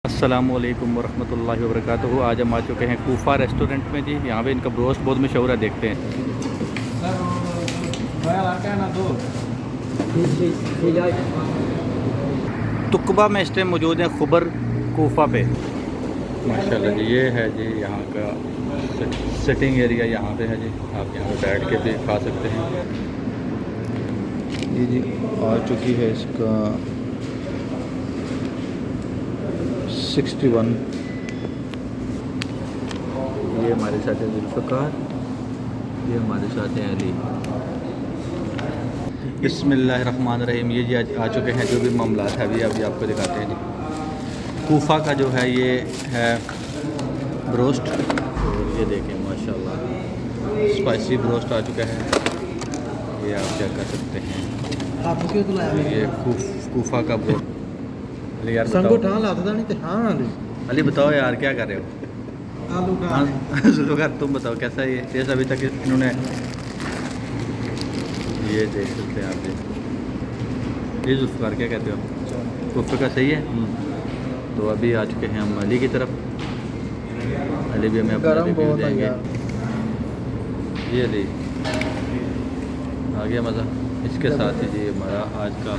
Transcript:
अस्सलामुअलैकुम वरहमतुल्लाहि वबरकातुहू। आज हम आ चुके हैं कूफा रेस्टोरेंट में जी। यहाँ पे इनका ब्रोस्ट बहुत मशहूर है, देखते हैं। तुकबा में इस टाइम मौजूद है खुबर कूफा पे। माशाल्लाह जी, ये है जी यहाँ का सिटिंग एरिया। यहाँ पे है जी, आप यहाँ पे बैठ के भी खा सकते हैं। ये जी आ चुकी है इसका 61। ये हमारे साथ है जुल्फ़िकार, ये हमारे साथ है अली। बिस्मिल्लाहिर्रहमानिर्रहीम। ये जी आ चुके हैं जो भी मामलात है अभी आपको दिखाते हैं जी। कूफा का जो है ये है ब्रोस्ट, और ये देखें माशाल्लाह स्पाइसी ब्रोस्ट आ चुका है। ये आप चेक कर सकते हैं। ये कूफा का ब्रोस्ट। अली यार बताओ, अली बताओ यार क्या कर रहे हो? जुल्फ़िकार तुम बताओ कैसा ये टेस्ट अभी तक इन्होंने। ये देख सकते हैं आप जी। ये जुल्फ़िकार क्या कहते हो, कुफ्ते का सही है? तो अभी आ चुके हैं हम अली की तरफ। अली भी हमें अपना रिव्यू देंगे। ये अली आ गया मज़ा। इसके साथ ही जी हमारा आज का